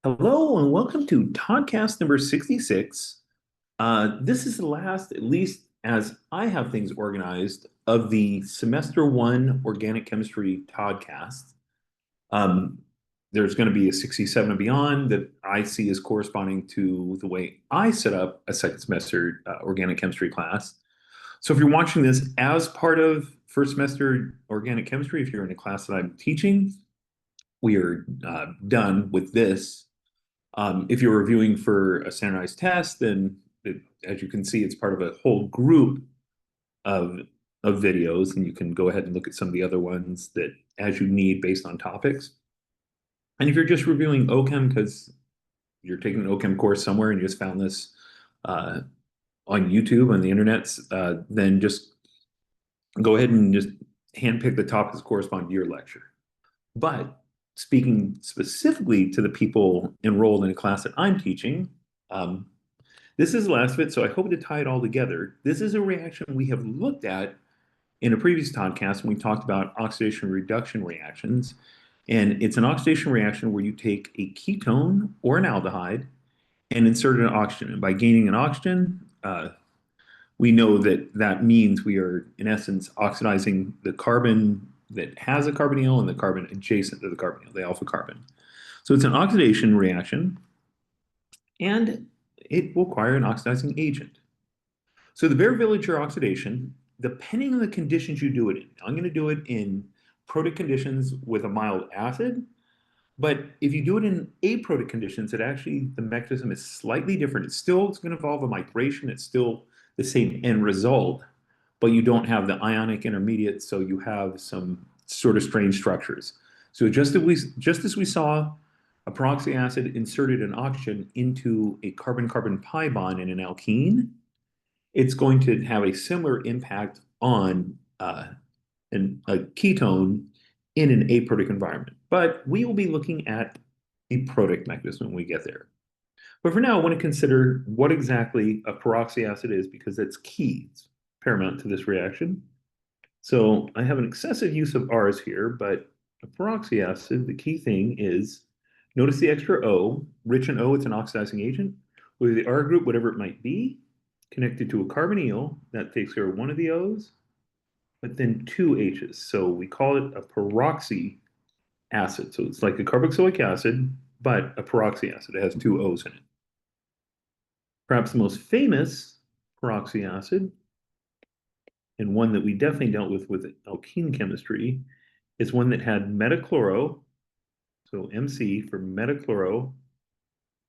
Hello and welcome to podcast number 66. This is the last, at least as I have things organized, of the semester one organic chemistry podcast. Um, there's going to be a 67 and beyond that I see as corresponding to the way I set up a second semester organic chemistry class. So if you're watching this as part of first semester organic chemistry, if you're in a class that I'm teaching, we are done with this. If you're reviewing for a standardized test, then as you can see, it's part of a whole group of videos, and you can go ahead and look at some of the other ones that as you need based on topics. And if you're just reviewing OChem because you're taking an OChem course somewhere and you just found this uh, on YouTube on the internet, then just go ahead and just handpick the topics that correspond to your lecture. But speaking specifically to the people enrolled in a class that I'm teaching, um, this is the last of it, so I hope to tie it all together. This is a reaction we have looked at in a previous podcast when we talked about oxidation reduction reactions. And it's an oxidation reaction where you take a ketone or an aldehyde and insert an oxygen. And by gaining an oxygen, we know that that means we are, in essence, oxidizing the carbon that has a carbonyl and the carbon adjacent to the carbonyl, the alpha carbon. So it's an oxidation reaction, and it will require an oxidizing agent. So the Baeyer Villiger oxidation, depending on the conditions you do it in, I'm going to do it in protic conditions with a mild acid, but if you do it in aprotic conditions, the mechanism is slightly different. It's going to involve a migration. It's still the same end result, but you don't have the ionic intermediate, so you have some sort of strange structures. So just as we saw a peroxy acid inserted an oxygen into a carbon-carbon pi bond in an alkene, it's going to have a similar impact on a ketone in an aprotic environment. But we will be looking at the protic mechanism when we get there. But for now, I want to consider what exactly a peroxy acid is because that's key. It's paramount to this reaction. So I have an excessive use of R's here, but a peroxy acid, the key thing is, notice the extra O, rich in O, it's an oxidizing agent, with the R group, whatever it might be, connected to a carbonyl, that takes care of one of the O's, but then two H's. So we call it a peroxy acid. So it's like a carboxylic acid, but a peroxy acid. It has two O's in it. Perhaps the most famous peroxy acid, and one that we definitely dealt with alkene chemistry, is one that had metachloro, so MC for metachloro,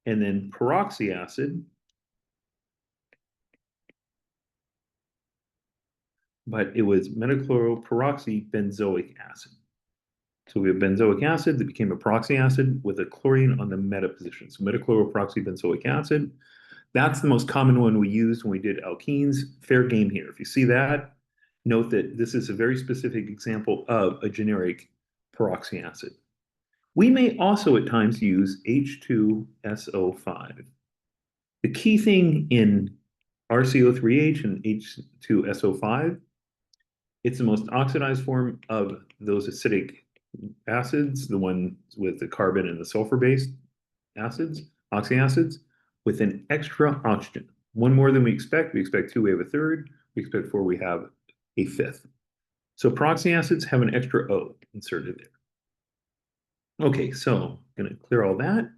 and then peroxy acid, but it was metachloroperoxybenzoic acid. So we have benzoic acid that became a peroxy acid with a chlorine on the meta position. So metachloroperoxybenzoic acid. That's the most common one we used when we did alkenes. Fair game here. If you see that, note that this is a very specific example of a generic peroxy acid. We may also at times use H2SO5. The key thing in RCO3H and H2SO5, it's the most oxidized form of those acidic acids, the ones with the carbon and the sulfur-based acids, oxyacids, with an extra oxygen. One more than we expect. We expect two, we have a third. We expect four, we have a fifth. So peroxy acids have an extra O inserted there. Okay, so I'm going to clear all that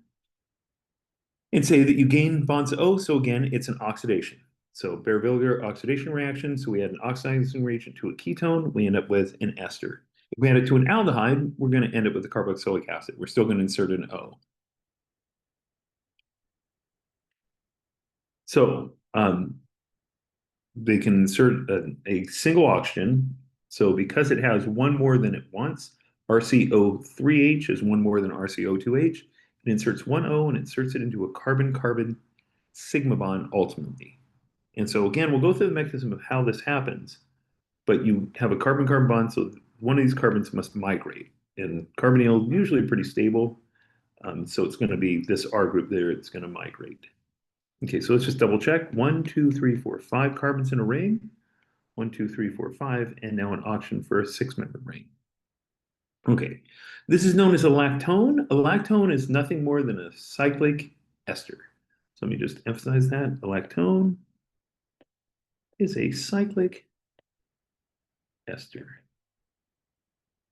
and say that you gain bonds O. So again, it's an oxidation. So Baeyer Villiger oxidation reaction. So we add an oxidizing reagent to a ketone. We end up with an ester. If we add it to an aldehyde, we're going to end up with a carboxylic acid. We're still going to insert an O. So they can insert a single oxygen. So because it has one more than it wants, RCO3H is one more than RCO2H. It inserts one O and inserts it into a carbon-carbon sigma bond ultimately. And so again, we'll go through the mechanism of how this happens, but you have a carbon-carbon bond, so one of these carbons must migrate. And carbonyl usually pretty stable, so it's going to be this R group there, it's going to migrate. Okay, so let's just double check. 1, 2, 3, 4, 5 carbons in a ring. 1, 2, 3, 4, 5, and now an oxygen for a 6-membered ring. Okay, this is known as a lactone. A lactone is nothing more than a cyclic ester. So let me just emphasize that. A lactone is a cyclic ester.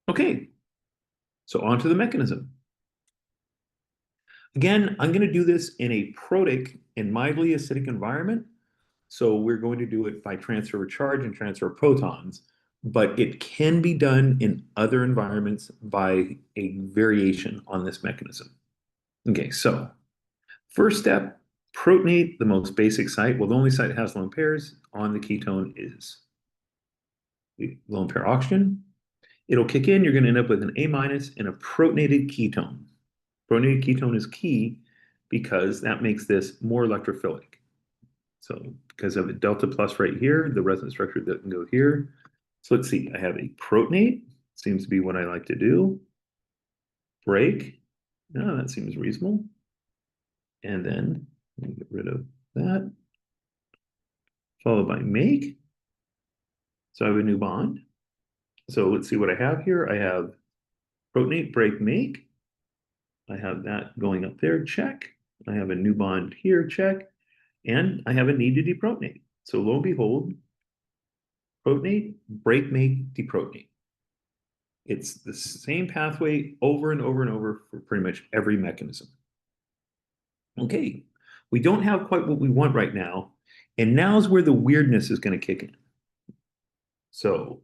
Okay, so on to the mechanism. Again, I'm going to do this in a protic and mildly acidic environment. So we're going to do it by transfer of charge and transfer of protons, but it can be done in other environments by a variation on this mechanism. Okay, so first step, protonate, the most basic site. Well, the only site that has lone pairs on the ketone is the lone pair oxygen. It'll kick in, you're going to end up with an A minus and a protonated ketone. Protonated ketone is key because that makes this more electrophilic. So because of a delta plus right here, the resonance structure doesn't go here. So let's see, I have a protonate, seems to be what I like to do. Break, no, that seems reasonable. And then let me get rid of that. Followed by make. So I have a new bond. So let's see what I have here. I have protonate, break, make. I have that going up there, check. I have a new bond here, check. And I have a need to deprotonate. So lo and behold, protonate, break, make, deprotonate. It's the same pathway over and over and over for pretty much every mechanism. Okay, we don't have quite what we want right now, and now's where the weirdness is going to kick in. So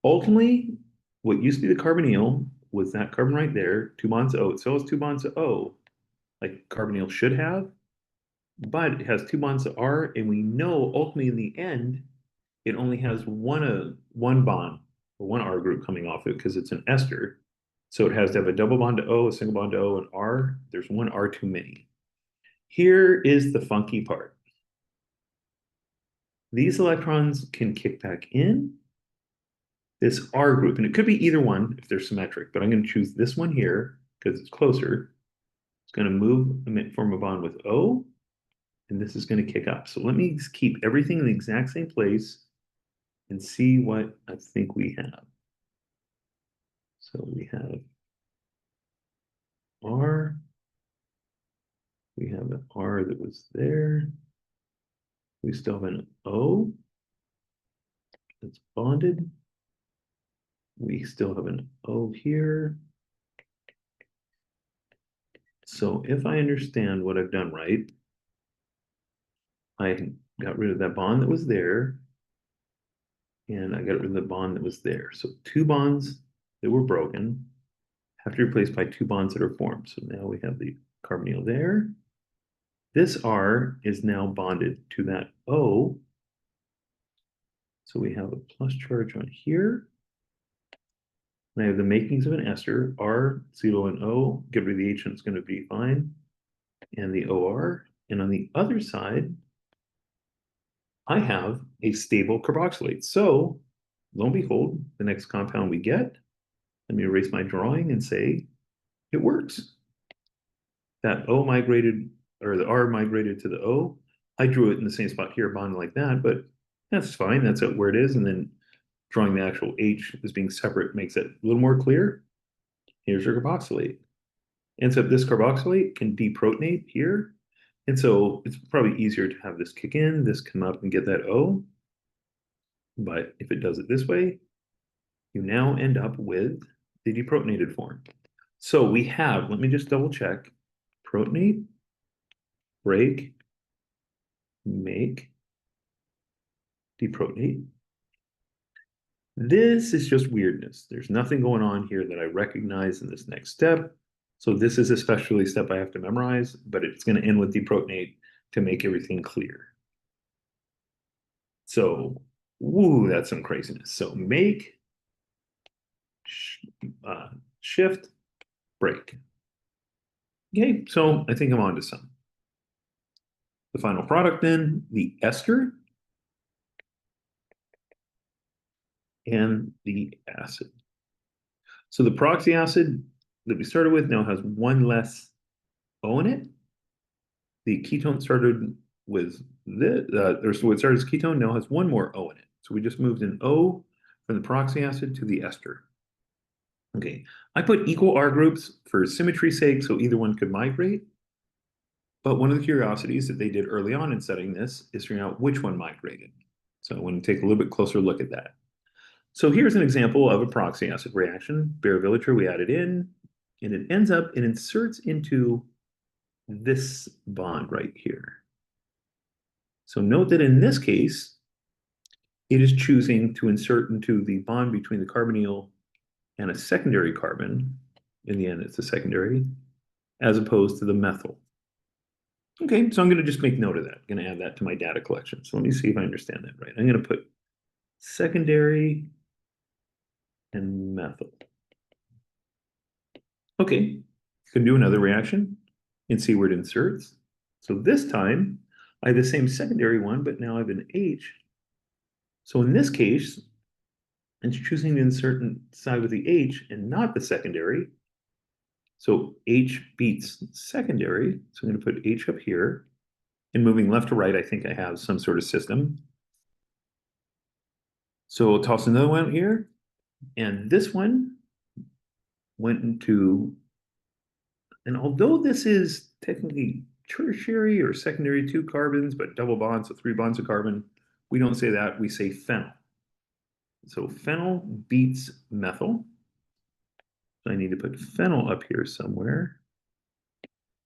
ultimately, what used to be the carbonyl was that carbon right there, two bonds O. It still has two bonds of O, like carbonyl should have, but it has two bonds of R, and we know ultimately in the end, it only has one bond or one R group coming off it because it's an ester. So it has to have a double bond to O, a single bond to O, and R. There's one R too many. Here is the funky part. These electrons can kick back in this R group, and it could be either one if they're symmetric, but I'm going to choose this one here because it's closer. It's going to move, form a bond with O, and this is going to kick up. So let me keep everything in the exact same place and see what I think we have. So we have R. We have an R that was there. We still have an O that's bonded. We still have an O here. So if I understand what I've done right, I got rid of that bond that was there, and I got rid of the bond that was there. So two bonds that were broken have to be replaced by two bonds that are formed. So now we have the carbonyl there. This R is now bonded to that O. So we have a plus charge on here. And I have the makings of an ester, R, acetyl, and O. Get rid of the H and it's going to be fine. And the OR. And on the other side, I have a stable carboxylate. So lo and behold, the next compound we get, let me erase my drawing and say, it works. That O migrated, or the R migrated to the O. I drew it in the same spot here, bonded like that, but that's fine. That's where it is. And then drawing the actual H as being separate makes it a little more clear. Here's your carboxylate. And so this carboxylate can deprotonate here. And so it's probably easier to have this kick in, this come up and get that O. But if it does it this way, you now end up with the deprotonated form. So we have, let me just double check, protonate, break, make, deprotonate. This is just weirdness. There's nothing going on here that I recognize in this next step. So this is especially a step I have to memorize, but it's going to end with deprotonate to make everything clear. So, woo, that's some craziness. So make, shift, break. Okay, so I think I'm on to some. The final product then, the ester and the acid. So the peroxy acid that we started with now has one less O in it. The ketone started with this, or so it started as ketone, now has one more O in it. So we just moved an O from the peroxy acid to the ester. Okay, I put equal R groups for symmetry's sake, so either one could migrate. But one of the curiosities that they did early on in studying this is figuring out which one migrated. So I want to take a little bit closer look at that. So here's an example of a proxy acid reaction. Baeyer Villiger, we add it in, and it ends up, it inserts into this bond right here. So note that in this case, it is choosing to insert into the bond between the carbonyl and a secondary carbon. In the end, it's a secondary, as opposed to the methyl. Okay, so I'm going to just make note of that. I'm going to add that to my data collection. So let me see if I understand that right. I'm going to put secondary and methyl. Okay, can do another reaction and see where it inserts. So this time, I have the same secondary one, but now I have an H. So in this case, it's choosing to insert inside with the H and not the secondary. So H beats secondary. So I'm going to put H up here. And moving left to right, I think I have some sort of system. So I'll toss another one out here. And this one went into, and although this is technically tertiary or secondary 2 carbons, but double bonds, so 3 bonds of carbon, we don't say that, we say phenyl. So phenyl beats methyl. So I need to put phenyl up here somewhere.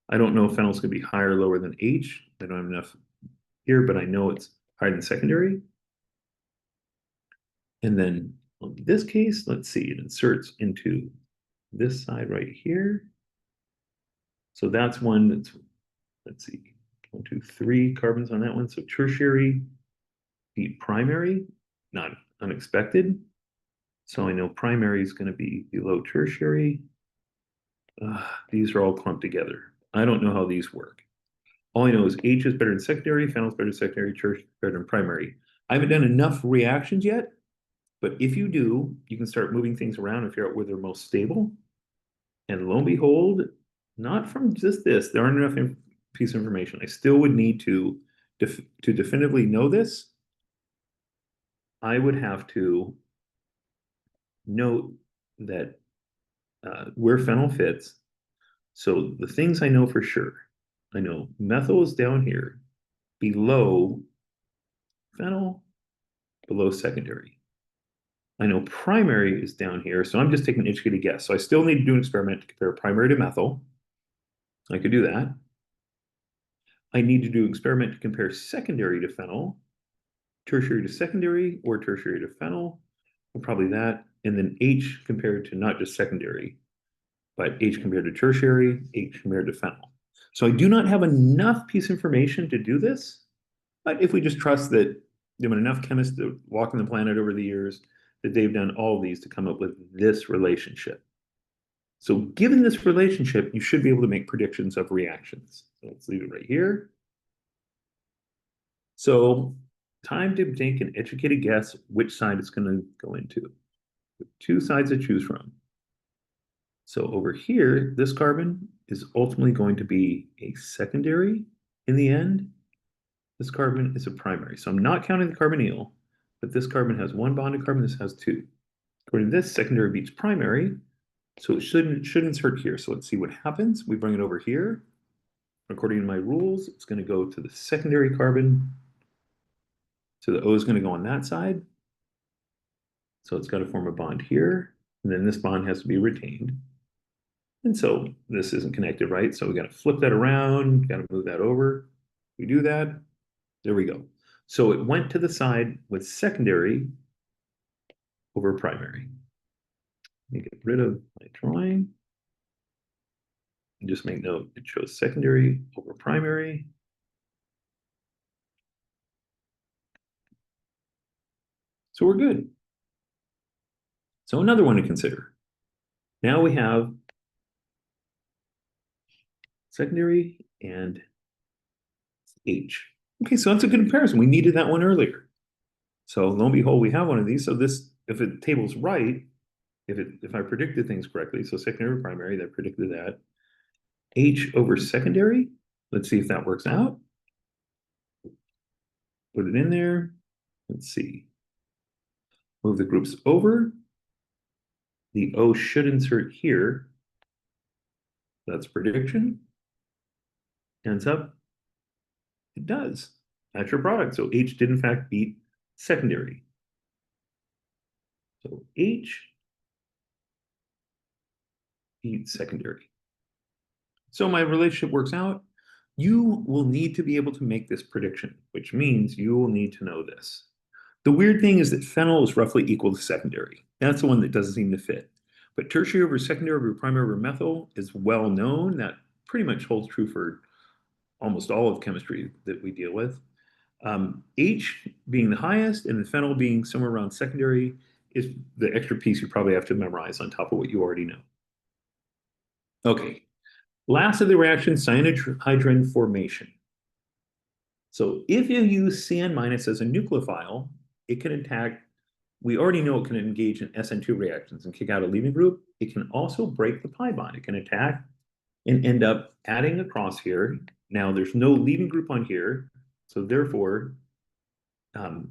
I don't know if phenyl's going to be higher or lower than H. I don't have enough here, but I know it's higher than secondary. And then in this case, let's see, it inserts into this side right here. So that's one that's, let's see, 1, 2, 3 carbons on that one. So tertiary beat primary, not unexpected. So I know primary is going to be below tertiary. These are all clumped together. I don't know how these work. All I know is H is better than secondary, phenyl is better than secondary, tertiary is better than primary. I haven't done enough reactions yet, but if you do, you can start moving things around and figure out where they're most stable. And lo and behold, not from just this, there aren't enough piece of information. I still would need to definitively know this. I would have to note that where phenyl fits. So the things I know for sure, I know methyl is down here, below phenyl, below secondary. I know primary is down here, so I'm just taking an educated guess. So I still need to do an experiment to compare primary to methyl. I could do that. I need to do an experiment to compare secondary to phenyl, tertiary to secondary, or tertiary to phenyl, or probably that. And then H compared to not just secondary, but H compared to tertiary, H compared to phenyl. So I do not have enough piece of information to do this, but if we just trust that there have been enough chemists walking the planet over the years, that they've done all of these to come up with this relationship. So given this relationship, you should be able to make predictions of reactions. So let's leave it right here. So time to take an educated guess which side it's going to go into. 2 sides to choose from. So over here, this carbon is ultimately going to be a secondary in the end. This carbon is a primary. So I'm not counting the carbonyl, but this carbon has 1 bonded carbon, this has 2. According to this, secondary beats primary, so it should insert here. So let's see what happens. We bring it over here. According to my rules, it's going to go to the secondary carbon. So the O is going to go on that side. So it's got to form a bond here. And then this bond has to be retained. And so this isn't connected, right? So we got to flip that around, got to move that over. We do that. There we go. So it went to the side with secondary over primary. Let me get rid of my drawing. And just make note, it shows secondary over primary. So we're good. So another one to consider. Now we have secondary and H. Okay, so that's a good comparison. We needed that one earlier. So lo and behold, we have one of these. So this, if the table's right, if I predicted things correctly, so secondary over primary, that predicted that. H over secondary, let's see if that works out. Put it in there. Let's see. Move the groups over. The O should insert here. That's prediction. Ends up, it does. That's your product. So H did in fact beat secondary. So H beat secondary. So my relationship works out. You will need to be able to make this prediction, which means you will need to know this. The weird thing is that phenyl is roughly equal to secondary. That's the one that doesn't seem to fit. But tertiary over secondary over primary over methyl is well known. That pretty much holds true for almost all of chemistry that we deal with. H being the highest and the phenyl being somewhere around secondary is the extra piece you probably have to memorize on top of what you already know. Okay, last of the reaction, cyanohydrin formation. So if you use CN minus as a nucleophile, it can attack, we already know it can engage in SN2 reactions and kick out a leaving group. It can also break the pi bond. It can attack and end up adding across here. Now there's no leaving group on here, so therefore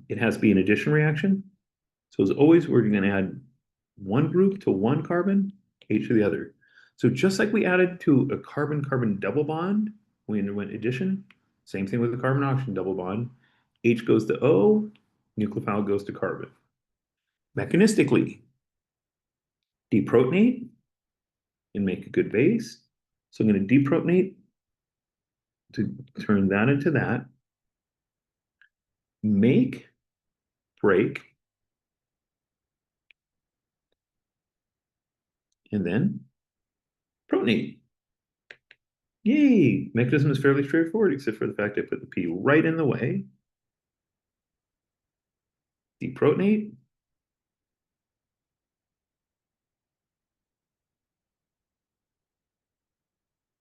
it has to be an addition reaction. So as always, we're going to add one group to one carbon, H to the other. So just like we added to a carbon-carbon double bond when we went addition, same thing with the carbon-oxygen double bond. H goes to O, nucleophile goes to carbon. Mechanistically, deprotonate and make a good base. So I'm going to deprotonate to turn that into that. Make, break, and then protonate. Yay! Mechanism is fairly straightforward, except for the fact I put the P right in the way. Deprotonate.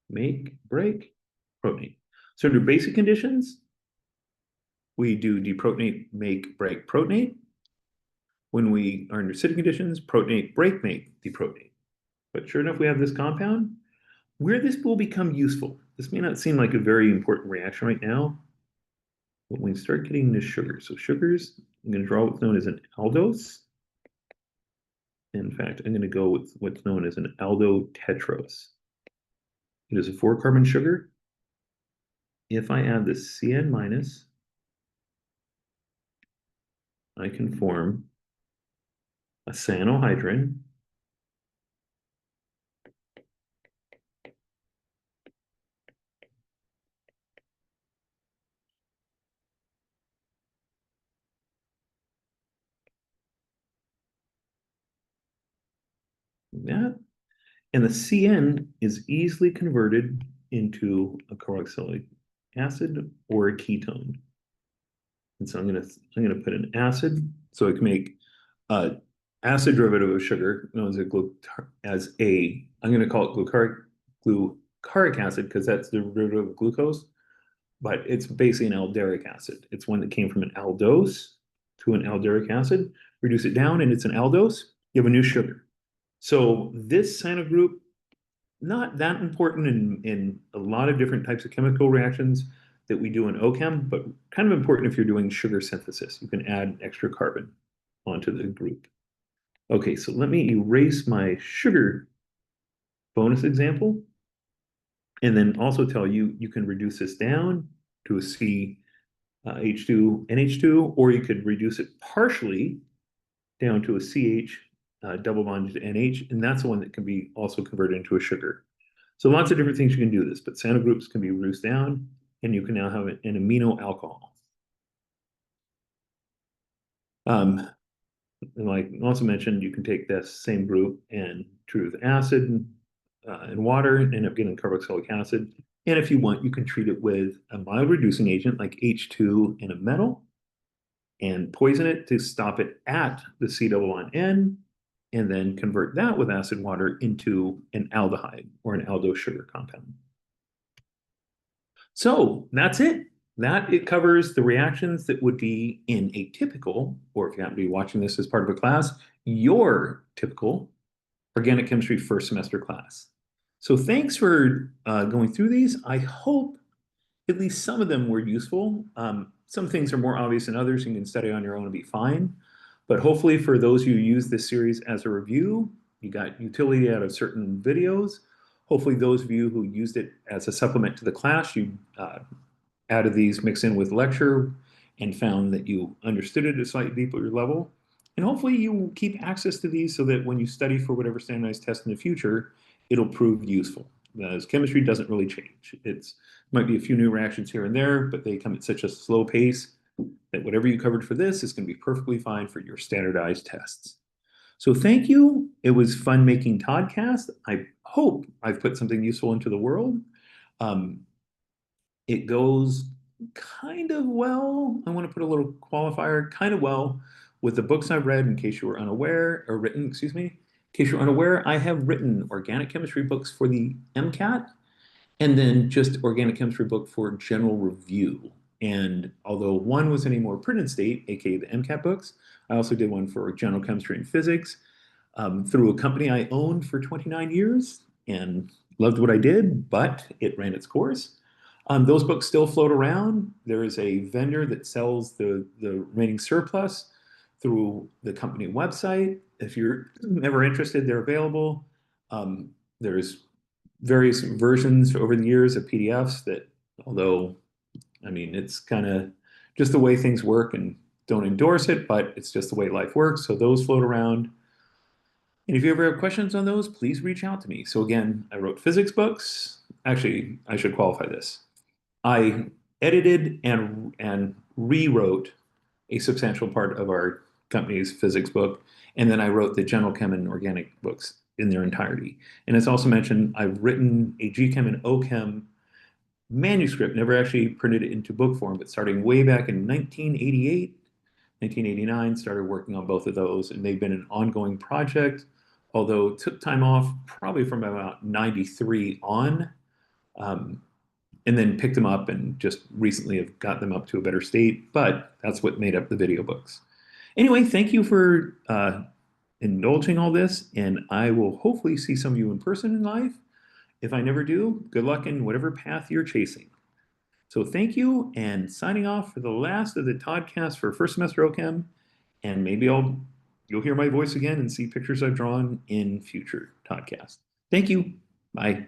Make, break, protonate. So under basic conditions, we do deprotonate, make, break, protonate. When we are under acidic conditions, protonate, break, make, deprotonate. But sure enough, we have this compound. Where this will become useful, this may not seem like a very important reaction right now, but when we start getting into sugar, so sugars, I'm going to draw what's known as an aldose. In fact, I'm going to go with what's known as an aldotetrose. It is a 4-carbon sugar. If I add the CN minus, I can form a cyanohydrin. That. And the CN is easily converted into a carboxylic acid or a ketone. And so I'm gonna put an acid, so I can make acid derivative of sugar known as I'm gonna call it glucaric acid because that's the derivative of glucose, but it's basically an alderic acid. It's one that came from an aldose to an alderic acid. Reduce it down, and it's an aldose. You have a new sugar. So this cyano group, not that important in a lot of different types of chemical reactions that we do in OChem, but kind of important if you're doing sugar synthesis. You can add extra carbon onto the group. Okay, so let me erase my sugar bonus example, and then also tell you you can reduce this down to a C H2 NH2, or you could reduce it partially down to a CH double bonded to NH, and that's the one that can be also converted into a sugar. So lots of different things you can do this, but cyano groups can be reduced down, and you can now have an amino alcohol. And like also mentioned, you can take this same group and treat it with acid and water and end up getting carboxylic acid. And if you want, you can treat it with a mild reducing agent like H2 and a metal and poison it to stop it at the C double bond N, and then convert that with acid water into an aldehyde or an aldose sugar compound. So that's it. That it covers the reactions that would be in a typical, or if you happen to be watching this as part of a class, your typical organic chemistry first semester class. So thanks for going through these. I hope at least some of them were useful. Some things are more obvious than others, and you can study on your own and be fine. But hopefully for those who use this series as a review, You got utility out of certain videos. Hopefully, those of you who used it as a supplement to the class, you added these mixed in with lecture and found that you understood it at a slightly deeper level. And hopefully you will keep access to these so that when you study for whatever standardized test in the future, it'll prove useful. As chemistry doesn't really change. It's might be a few new reactions here and there, but they come at such a slow pace that whatever you covered for this is going to be perfectly fine for your standardized tests. So thank you. It was fun making Toddcast. I hope I've put something useful into the world. Um, it goes kind of well. I want to put a little qualifier, kind of well, with the books I've read, in case you were unaware, or written, excuse me. In case you're unaware, I have written organic chemistry books for the MCAT, and then just organic chemistry book for general review. And although one was in a more printed state, aka the MCAT books, I also did one for general chemistry and physics through a company I owned for 29 years and loved what I did, but it ran its course. Those books still float around. There is a vendor that sells the remaining surplus through the company website. If you're ever interested, they're available. There's various versions over the years of PDFs that, although, I mean, it's kind of just the way things work and don't endorse it, but it's just the way life works. So those float around. And if you ever have questions on those, please reach out to me. So again, I wrote physics books. Actually, I should qualify this. I edited and rewrote a substantial part of our company's physics book, and then I wrote the general chem and organic books in their entirety. And as also mentioned, I've written a GChem and OChem manuscript, never actually printed it into book form, but starting way back in 1988, 1989, started working on both of those, and they've been an ongoing project, although it took time off probably from about 93 on, um, and then picked them up and just recently have got them up to a better state, but that's what made up the video books. Anyway, thank you for indulging all this, and I will hopefully see some of you in person in life. If I never do, good luck in whatever path you're chasing. So thank you, and signing off for the last of the Toddcast for first semester OChem, and maybe you'll hear my voice again and see pictures I've drawn in future Toddcasts. Thank you. Bye.